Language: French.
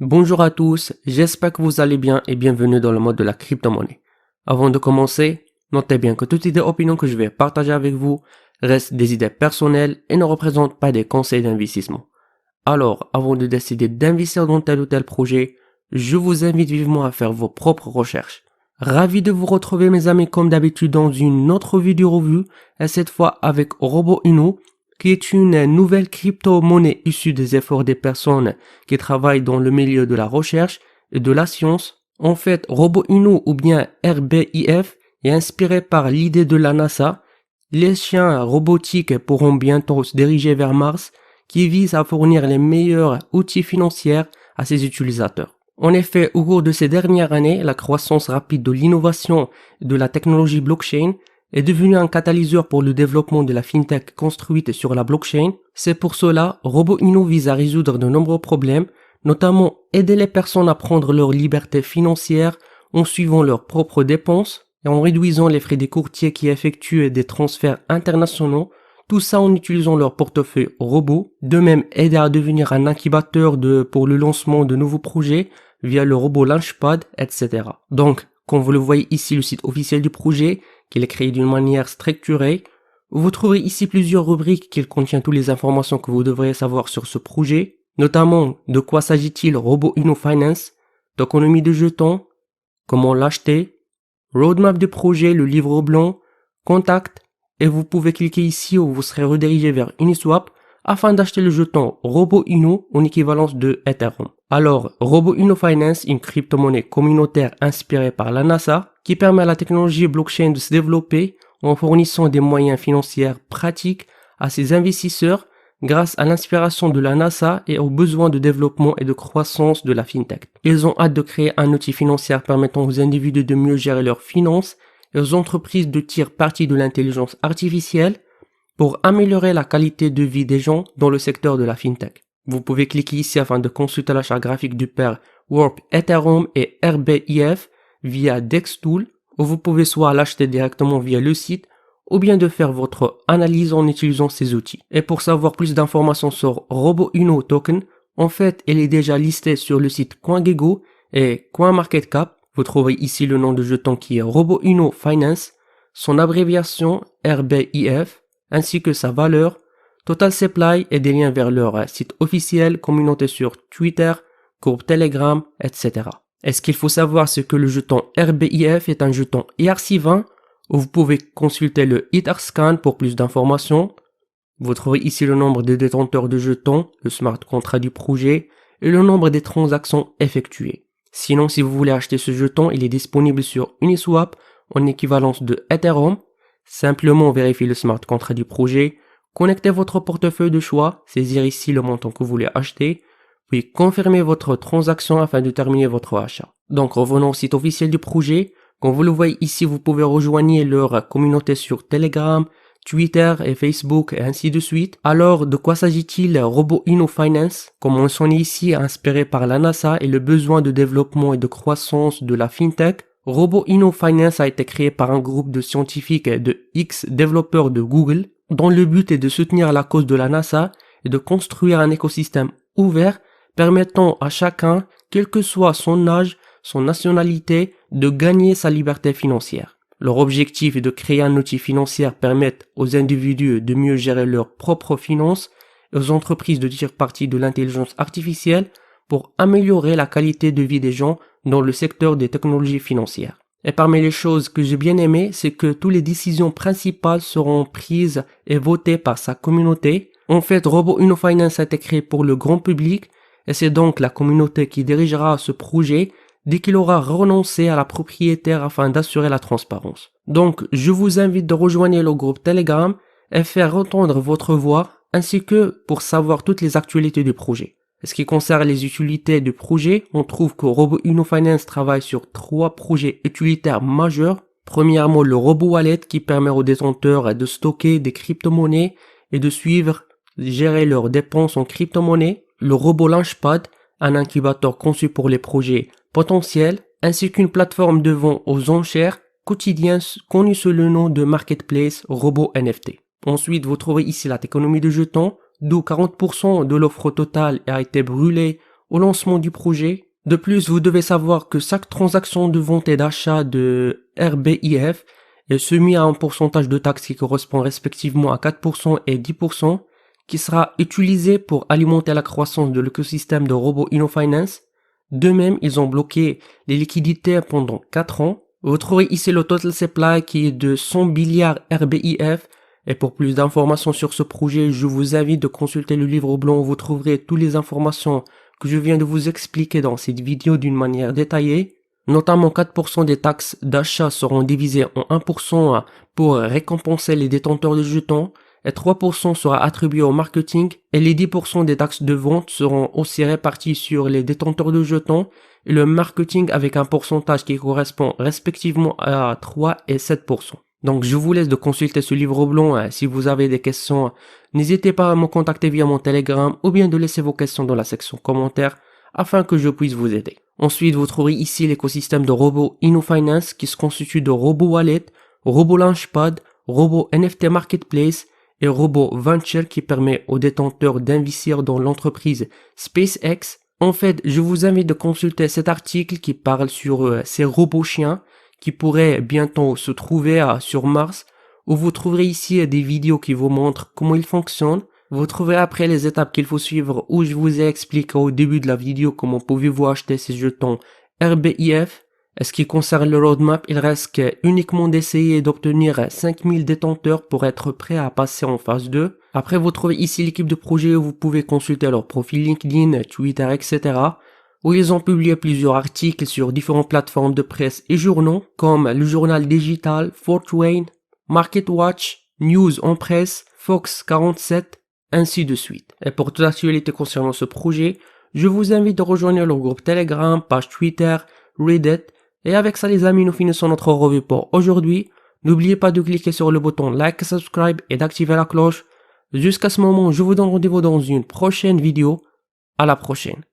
Bonjour à tous, j'espère que vous allez bien et bienvenue dans le mode de la crypto-monnaie. Avant de commencer, notez bien que toute idée ou opinion que je vais partager avec vous reste des idées personnelles et ne représente pas des conseils d'investissement. Alors, avant de décider d'investir dans tel ou tel projet, je vous invite vivement à faire vos propres recherches. Ravi de vous retrouver mes amis comme d'habitude dans une autre vidéo revue et cette fois avec RoboUno, qui est une nouvelle crypto-monnaie issue des efforts des personnes qui travaillent dans le milieu de la recherche et de la science. En fait, RoboUno ou bien RBIF est inspiré par l'idée de la NASA. Les chiens robotiques pourront bientôt se diriger vers Mars, qui vise à fournir les meilleurs outils financiers à ses utilisateurs. En effet, au cours de ces dernières années, la croissance rapide de l'innovation et de la technologie blockchain est devenu un catalyseur pour le développement de la fintech construite sur la blockchain. C'est pour cela, RoboUno vise à résoudre de nombreux problèmes, notamment aider les personnes à prendre leur liberté financière en suivant leurs propres dépenses et en réduisant les frais des courtiers qui effectuent des transferts internationaux, tout ça en utilisant leur portefeuille robot. De même, aider à devenir un incubateur pour le lancement de nouveaux projets via le robot Launchpad, etc. Donc, comme vous le voyez ici, le site officiel du projet, qu'il est créé d'une manière structurée. Vous trouverez ici plusieurs rubriques qui contiennent toutes les informations que vous devriez savoir sur ce projet, notamment de quoi s'agit-il RoboUno Finance, d'économie de jetons, comment l'acheter, roadmap du projet, le livre blanc, contact, et vous pouvez cliquer ici où vous serez redirigé vers Uniswap afin d'acheter le jeton RoboUno en équivalence de Ethereum. Alors, RoboUno Finance, une crypto-monnaie communautaire inspirée par la NASA, qui permet à la technologie blockchain de se développer en fournissant des moyens financiers pratiques à ses investisseurs grâce à l'inspiration de la NASA et aux besoins de développement et de croissance de la fintech. Ils ont hâte de créer un outil financier permettant aux individus de mieux gérer leurs finances et aux entreprises de tirer parti de l'intelligence artificielle pour améliorer la qualité de vie des gens dans le secteur de la fintech. Vous pouvez cliquer ici afin de consulter la charte graphique du pair Warp Ethereum et RBIF via DexTool, où vous pouvez soit l'acheter directement via le site ou bien de faire votre analyse en utilisant ces outils. Et pour savoir plus d'informations sur RoboUno Token, en fait, elle est déjà listée sur le site CoinGecko et CoinMarketCap. Vous trouvez ici le nom de jeton qui est RoboUno Finance, son abréviation RBIF, ainsi que sa valeur, total supply et des liens vers leur site officiel, communauté sur Twitter, groupe Telegram, etc. Et ce qu'il faut savoir, c'est que le jeton RBIF est un jeton ERC20 où vous pouvez consulter le Etherscan pour plus d'informations. Vous trouvez ici le nombre de détenteurs de jetons, le smart contract du projet et le nombre des transactions effectuées. Sinon, si vous voulez acheter ce jeton, il est disponible sur Uniswap en équivalence de Ethereum. Simplement vérifiez le smart contract du projet, connectez votre portefeuille de choix, saisir ici le montant que vous voulez acheter, puis confirmez votre transaction afin de terminer votre achat. Donc revenons au site officiel du projet. Comme vous le voyez ici, vous pouvez rejoindre leur communauté sur Telegram, Twitter et Facebook et ainsi de suite. Alors, de quoi s'agit-il RoboUno Finance? Comme mentionné ici, inspiré par la NASA et le besoin de développement et de croissance de la fintech, RoboUno Finance a été créé par un groupe de scientifiques et de ex-développeurs de Google, dont le but est de soutenir la cause de la NASA et de construire un écosystème ouvert permettant à chacun, quel que soit son âge, son nationalité, de gagner sa liberté financière. Leur objectif est de créer un outil financier permettant aux individus de mieux gérer leurs propres finances et aux entreprises de tirer parti de l'intelligence artificielle pour améliorer la qualité de vie des gens dans le secteur des technologies financières. Et parmi les choses que j'ai bien aimées, c'est que toutes les décisions principales seront prises et votées par sa communauté. En fait, RoboUno Finance a été créé pour le grand public et c'est donc la communauté qui dirigera ce projet dès qu'il aura renoncé à la propriétaire afin d'assurer la transparence. Donc, je vous invite de rejoindre le groupe Telegram et faire entendre votre voix, ainsi que pour savoir toutes les actualités du projet. En ce qui concerne les utilités du projet, on trouve que RoboUno Finance travaille sur 3 projets utilitaires majeurs. Premièrement, le Robo Wallet qui permet aux détenteurs de stocker des crypto-monnaies et de suivre, gérer leurs dépenses en crypto-monnaies. Le Robo Launchpad, un incubateur conçu pour les projets potentiels, ainsi qu'une plateforme de vente aux enchères quotidien connue sous le nom de Marketplace Robo NFT. Ensuite, vous trouvez ici la économie de jetons, d'où 40% de l'offre totale a été brûlée au lancement du projet. De plus, vous devez savoir que chaque transaction de vente et d'achat de RBIF est soumise à un pourcentage de taxes qui correspond respectivement à 4% et 10%, qui sera utilisé pour alimenter la croissance de l'écosystème de robots InnoFinance. De même, ils ont bloqué les liquidités pendant 4 ans. Vous trouverez ici le total supply qui est de 100 milliards RBIF. Et pour plus d'informations sur ce projet, je vous invite de consulter le livre blanc où vous trouverez toutes les informations que je viens de vous expliquer dans cette vidéo d'une manière détaillée. Notamment 4% des taxes d'achat seront divisées en 1% pour récompenser les détenteurs de jetons et 3% sera attribué au marketing et les 10% des taxes de vente seront aussi répartis sur les détenteurs de jetons et le marketing avec un pourcentage qui correspond respectivement à 3 et 7%. Donc je vous laisse de consulter ce livre blanc. Si vous avez des questions, n'hésitez pas à me contacter via mon Telegram ou bien de laisser vos questions dans la section commentaires afin que je puisse vous aider. Ensuite, vous trouverez ici l'écosystème de robots InnoFinance qui se constitue de robots wallet, robots launchpad, robots NFT marketplace et robots venture qui permet aux détenteurs d'investir dans l'entreprise SpaceX. En fait, je vous invite de consulter cet article qui parle sur ces robots chiens qui pourraient bientôt se trouver sur Mars, où vous trouverez ici des vidéos qui vous montrent comment ils fonctionnent. Vous trouverez après les étapes qu'il faut suivre où je vous ai expliqué au début de la vidéo comment pouvez-vous acheter ces jetons RBIF. Et ce qui concerne le roadmap, il reste uniquement d'essayer d'obtenir 5000 détenteurs pour être prêt à passer en phase 2. Après, vous trouvez ici l'équipe de projet où vous pouvez consulter leur profil LinkedIn, Twitter, etc. où ils ont publié plusieurs articles sur différentes plateformes de presse et journaux comme le journal digital, Fortune, MarketWatch, News en presse, Fox 47, ainsi de suite. Et pour toute l'actualité concernant ce projet, je vous invite à rejoindre le groupe Telegram, page Twitter, Reddit. Et avec ça les amis, nous finissons notre revue pour aujourd'hui. N'oubliez pas de cliquer sur le bouton like, subscribe et d'activer la cloche. Jusqu'à ce moment, je vous donne rendez-vous dans une prochaine vidéo. À la prochaine.